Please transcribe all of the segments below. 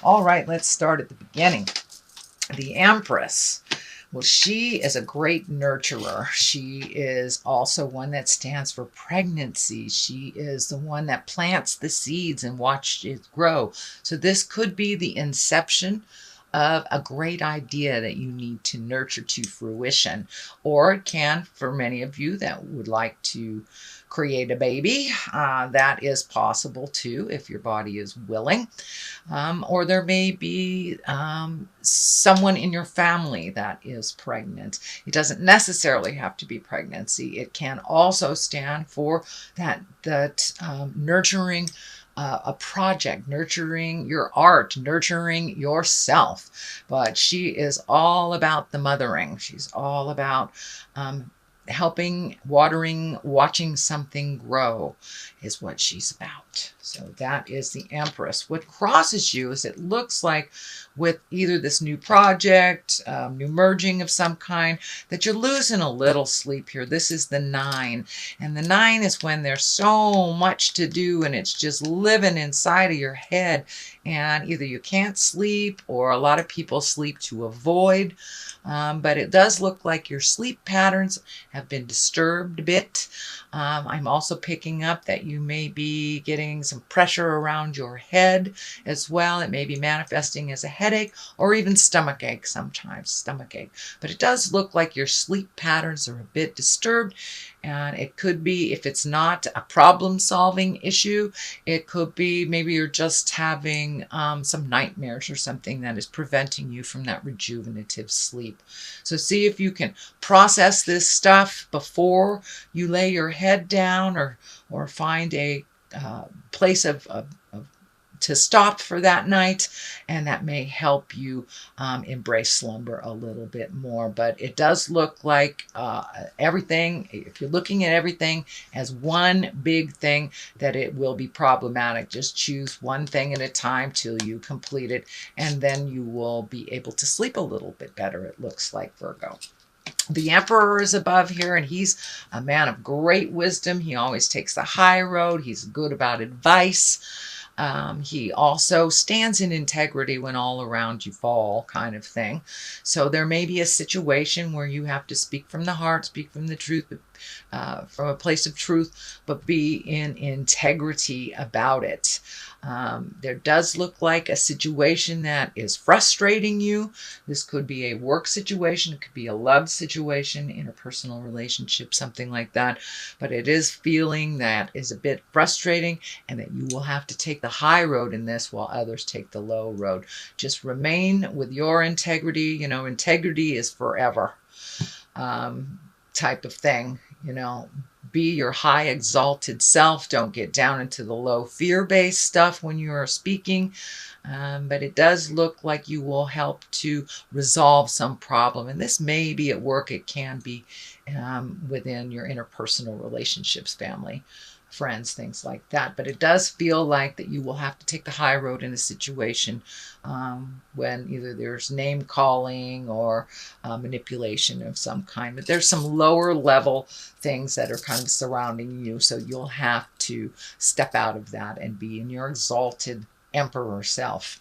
All right, let's start at the beginning. The Empress. Well, she is a great nurturer. She is also one that stands for pregnancy. She is the one that plants the seeds and watches it grow. So this could be the inception of a great idea that you need to nurture to fruition. Or it can, for many of you that would like to create a baby, that is possible too if your body is willing. Or there may be someone in your family that is pregnant. It doesn't necessarily have to be pregnancy. It can also stand for that nurturing a project, nurturing your art, nurturing yourself. But she is all about the mothering. She's all about helping, watering, watching something grow is what she's about. So that is the Empress. What crosses you is it looks like with either this new project, new merging of some kind, that you're losing a little sleep here. This is the 9. And the 9 is when there's so much to do and it's just living inside of your head. And either you can't sleep or a lot of people sleep to avoid. But it does look like your sleep patterns have been disturbed a bit. I'm also picking up that you may be getting some pressure around your head as well. It may be manifesting as a headache or even stomach ache sometimes, stomach ache. But it does look like your sleep patterns are a bit disturbed. And it could be, if it's not a problem-solving issue, it could be maybe you're just having some nightmares or something that is preventing you from that rejuvenative sleep. So see if you can process this stuff before you lay your head down, or find a place to stop for that night, and that may help you embrace slumber a little bit more. But it does look like everything, if you're looking at everything as one big thing, that it will be problematic. Just choose one thing at a time till you complete it, and then you will be able to sleep a little bit better, it looks like, Virgo. The Emperor is above here, and he's a man of great wisdom. He always takes the high road. He's good about advice. He also stands in integrity when all around you fall, kind of thing. So there may be a situation where you have to speak from the heart, speak from the truth, from a place of truth, but be in integrity about it. There does look like a situation that is frustrating you. This could be a work situation. It could be a love situation, interpersonal relationship, something like that. But it is feeling that is a bit frustrating, and that you will have to take the high road in this while others take the low road. Just remain with your integrity. You know, integrity is forever type of thing. You know, be your high exalted self. Don't get down into the low fear-based stuff when you are speaking. But it does look like you will help to resolve some problem. And this may be at work. It can be within your interpersonal relationships, family, friends, things like that. But it does feel like that you will have to take the high road in a situation when either there's name calling or manipulation of some kind. But there's some lower level things that are kind of surrounding you. So you'll have to step out of that and be in your exalted emperor self.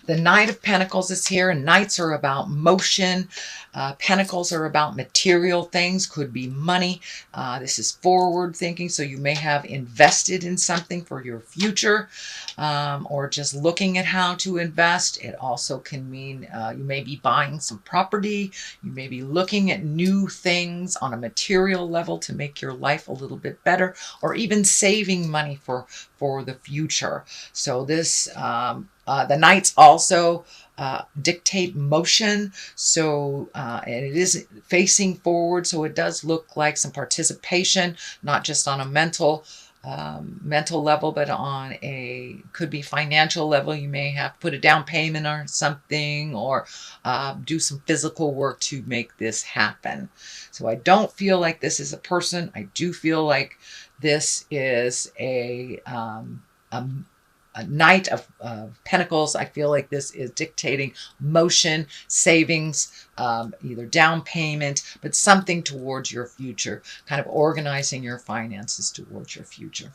The Knight of Pentacles is here, and Knights are about motion. Pentacles are about material things, could be money. This is forward thinking, so you may have invested in something for your future, or just looking at how to invest. It also can mean you may be buying some property. You may be looking at new things on a material level to make your life a little bit better, or even saving money for the future. So this the Knights also dictate motion, so and it is facing forward, so it does look like some participation, not just on a mental level, but on a, could be financial level. You may have to put a down payment or something, or do some physical work to make this happen. So I don't feel like this is a person. I do feel like this is a Knight of Pentacles. I feel like this is dictating motion, savings, either down payment, but something towards your future, kind of organizing your finances towards your future.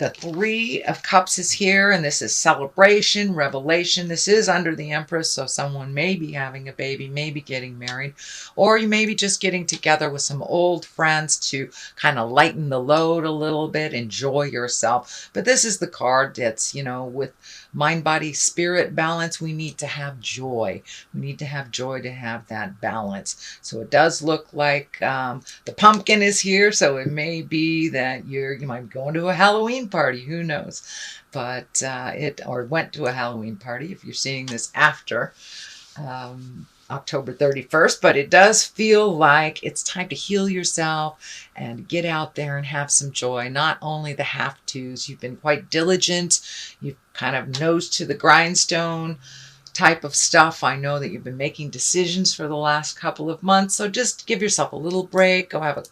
The Three of Cups is here, and this is celebration, revelation. This is under the Empress, so someone may be having a baby, maybe getting married, or you may be just getting together with some old friends to kind of lighten the load a little bit, enjoy yourself. But this is the card that's, with mind, body, spirit balance, we need to have joy. We need to have joy to have that balance. So it does look like the pumpkin is here, so it may be that you might be going to a Halloween party, who knows? But or went to a Halloween party if you're seeing this after October 31st, but it does feel like it's time to heal yourself and get out there and have some joy. Not only the have-tos, you've been quite diligent, you've kind of nose to the grindstone type of stuff. I know that you've been making decisions for the last couple of months, so just give yourself a little break. Go have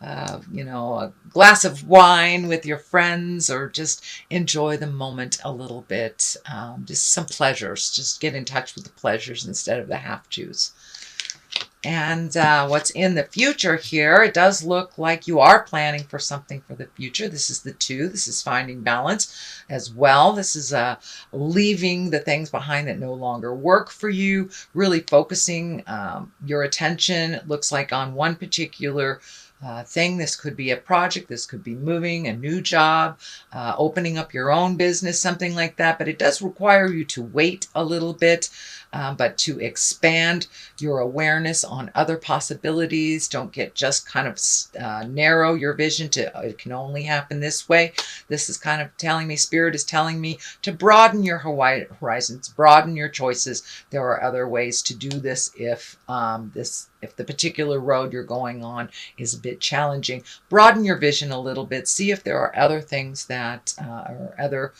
a glass of wine with your friends, or just enjoy the moment a little bit. Just some pleasures. Just get in touch with the pleasures instead of the have-tos. And what's in the future here, it does look like you are planning for something for the future. This is the 2. This is finding balance as well. This is leaving the things behind that no longer work for you, really focusing your attention, it looks like, on one particular thing. This could be a project, this could be moving, a new job, opening up your own business, something like that. But it does require you to wait a little bit, but to expand your awareness on other possibilities. Don't get just kind of narrow your vision to it can only happen this way. This is kind of telling me, Spirit is telling me to broaden your horizons, broaden your choices. There are other ways to do this if the particular road you're going on is a bit challenging. Broaden your vision a little bit. See if there are other things that or other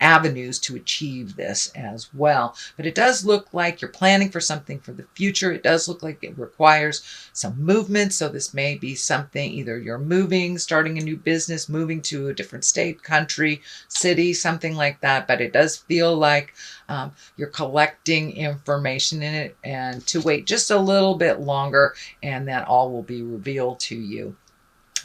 avenues to achieve this as well. But it does look like you're planning for something for the future. It does look like it requires some movement. So this may be something, either you're moving, starting a new business, moving to a different state, country, city, something like that. But it does feel like you're collecting information in it, and to wait just a little bit longer, and that all will be revealed to you.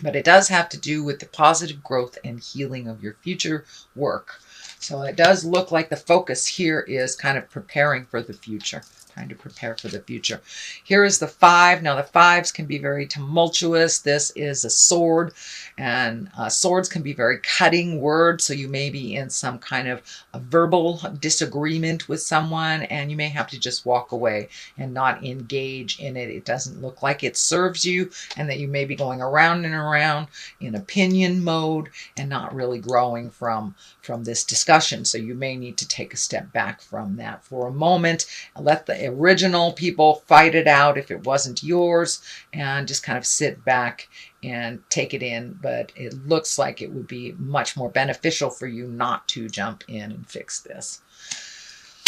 But it does have to do with the positive growth and healing of your future work. So it does look like the focus here is kind of preparing for the future. Trying to prepare for the future. Here is the 5. Now the 5s can be very tumultuous. This is a sword, and swords can be very cutting words. So you may be in some kind of a verbal disagreement with someone, and you may have to just walk away and not engage in it. It doesn't look like it serves you, and that you may be going around and around in opinion mode and not really growing from this discussion. So you may need to take a step back from that for a moment and let the original people fight it out if it wasn't yours, and just kind of sit back and take it in. But it looks like it would be much more beneficial for you not to jump in and fix this.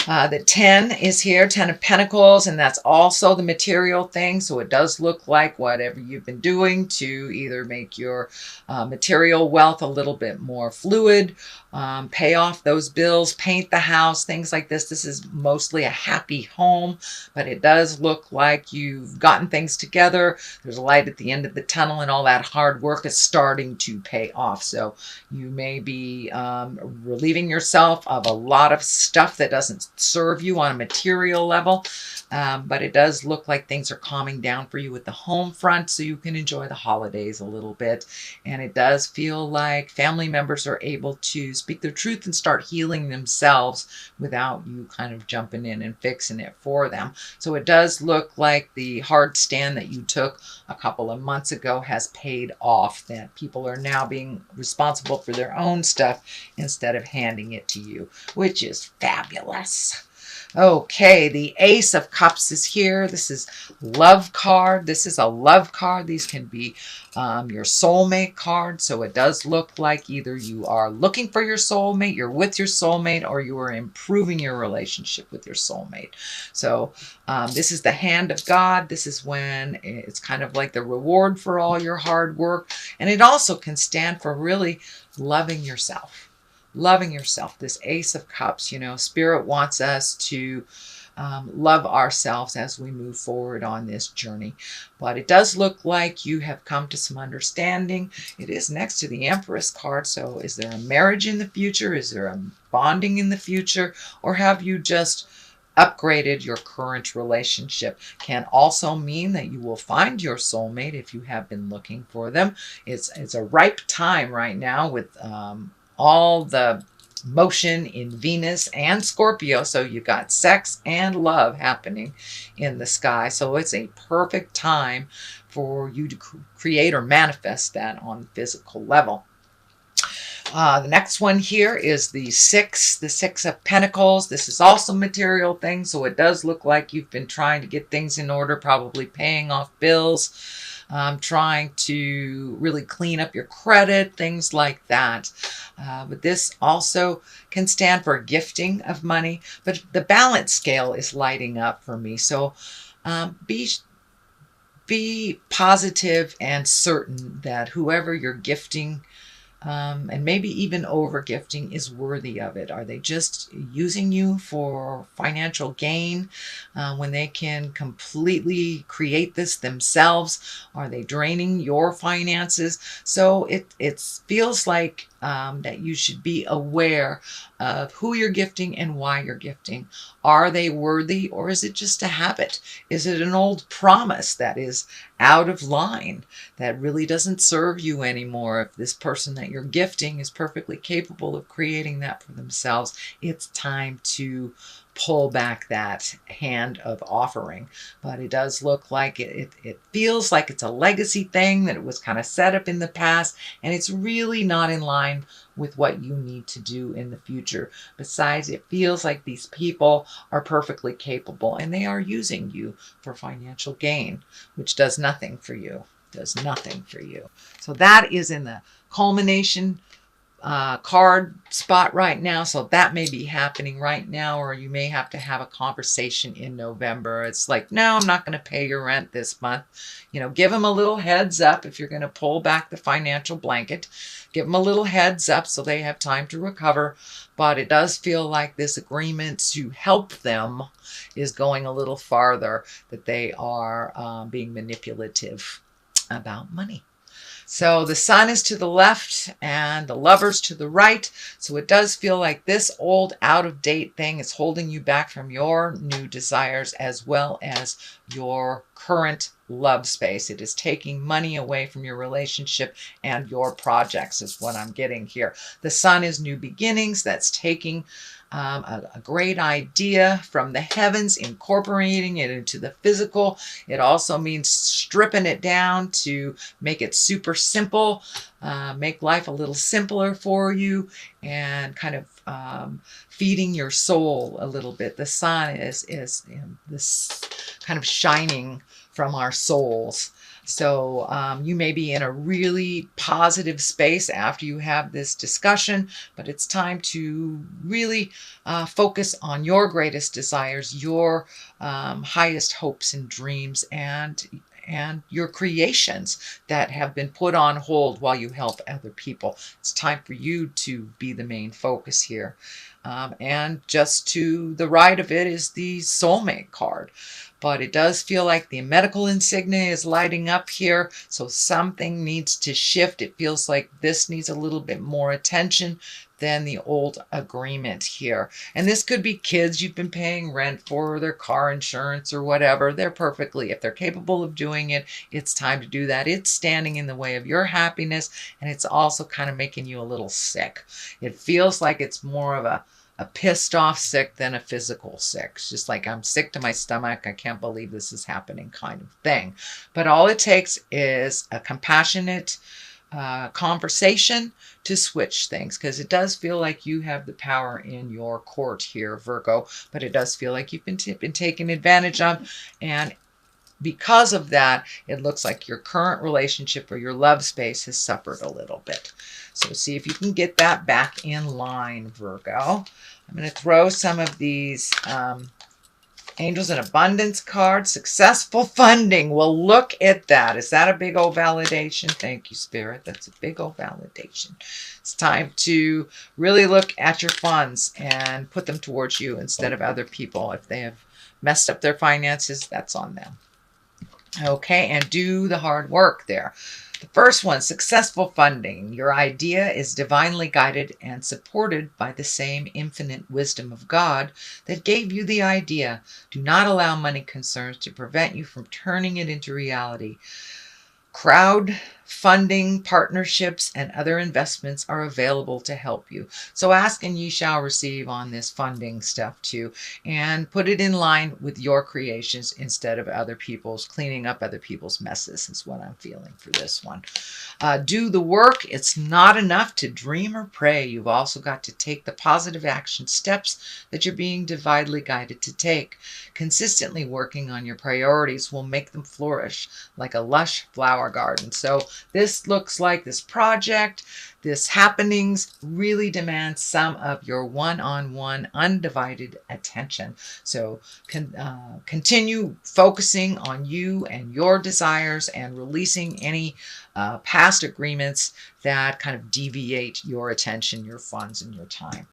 The 10 is here, 10 of Pentacles, and that's also the material thing. So it does look like whatever you've been doing to either make your material wealth a little bit more fluid, pay off those bills, paint the house, things like this. This is mostly a happy home, but it does look like you've gotten things together. There's a light at the end of the tunnel, and all that hard work is starting to pay off. So you may be relieving yourself of a lot of stuff that doesn't serve you on a material level, but it does look like things are calming down for you with the home front, so you can enjoy the holidays a little bit. And it does feel like family members are able to speak their truth and start healing themselves without you kind of jumping in and fixing it for them. So it does look like the hard stand that you took a couple of months ago has paid off, that people are now being responsible for their own stuff instead of handing it to you, which is fabulous. Okay, the Ace of Cups is here. This is love card. This is a love card. These can be your soulmate card. So it does look like either you are looking for your soulmate, you're with your soulmate, or you are improving your relationship with your soulmate. So this is the hand of God. This is when it's kind of like the reward for all your hard work. And it also can stand for really loving yourself. Loving yourself. This Ace of Cups, Spirit wants us to love ourselves as we move forward on this journey. But it does look like you have come to some understanding. It is next to the Empress card. So is there a marriage in the future? Is there a bonding in the future? Or have you just upgraded your current relationship? Can also mean that you will find your soulmate if you have been looking for them. It's a ripe time right now with all the motion in Venus and Scorpio. So you've got sex and love happening in the sky. So it's a perfect time for you to create or manifest that on the physical level. The next one here is the Six of Pentacles. This is also material things, so it does look like you've been trying to get things in order, probably paying off bills, trying to really clean up your credit, things like that. But this also can stand for gifting of money, but the balance scale is lighting up for me. So be positive and certain that whoever you're gifting, and maybe even over gifting, is worthy of it. Are they just using you for financial gain when they can completely create this themselves? Are they draining your finances? So it feels like that you should be aware of who you're gifting and why you're gifting. Are they worthy, or is it just a habit? Is it an old promise that is out of line, that really doesn't serve you anymore? If this person that you're gifting is perfectly capable of creating that for themselves, it's time to pull back that hand of offering. But it does look like it feels like it's a legacy thing, that it was kind of set up in the past, and it's really not in line with what you need to do in the future. Besides, it feels like these people are perfectly capable and they are using you for financial gain, which does nothing for you. Does nothing for you. So that is in the culmination card spot right now. So that may be happening right now, or you may have to have a conversation in November. It's like, no, I'm not going to pay your rent this month. You know, give them a little heads up if you're going to pull back the financial blanket. Give them a little heads up so they have time to recover. But it does feel like this agreement to help them is going a little farther, that they are being manipulative about money. So the Sun is to the left and the Lovers to the right. So it does feel like this old out-of-date thing is holding you back from your new desires as well as your current love space. It is taking money away from your relationship and your projects is what I'm getting here. The Sun is new beginnings. That's taking a great idea from the heavens, incorporating it into the physical. It also means stripping it down to make it super simple, make life a little simpler for you, and kind of feeding your soul a little bit. The sun is this kind of shining from our souls. So you may be in a really positive space after you have this discussion, but it's time to really focus on your greatest desires, your highest hopes and dreams, and your creations that have been put on hold while you help other people. It's time for you to be the main focus here. And just to the right of it is the soulmate card. But it does feel like the medical insignia is lighting up here. So something needs to shift. It feels like this needs a little bit more attention than the old agreement here. And this could be kids you've been paying rent for, their car insurance or whatever. They're perfectly, if they're capable of doing it, it's time to do that. It's standing in the way of your happiness, and it's also kind of making you a little sick. It feels like it's more of a pissed off sick than a physical sick. It's just like, I'm sick to my stomach. I can't believe this is happening kind of thing. But all it takes is a compassionate conversation to switch things, because it does feel like you have the power in your court here, Virgo, but it does feel like you've been taken advantage of. And because of that, it looks like your current relationship or your love space has suffered a little bit. So see if you can get that back in line, Virgo. I'm going to throw some of these Angels in Abundance cards. Successful funding. Well, look at that. Is that a big old validation? Thank you, Spirit. That's a big old validation. It's time to really look at your funds and put them towards you instead of other people if they have messed up their finances, that's on them. Okay, and do the hard work there. The first one, successful funding. Your idea is divinely guided and supported by the same infinite wisdom of God that gave you the idea. Do not allow money concerns to prevent you from turning it into reality. Crowdfunding, partnerships, and other investments are available to help you. So ask and ye shall receive on this funding stuff too. And put it in line with your creations instead of other people's, cleaning up other people's messes is what I'm feeling for this one. Do the work. It's not enough to dream or pray. You've also got to take the positive action steps that you're being divinely guided to take. Consistently working on your priorities will make them flourish like a lush flower garden. So this looks like this project, this happenings really demands some of your one-on-one undivided attention. So continue focusing on you and your desires and releasing any past agreements that kind of deviate your attention, your funds, and your time.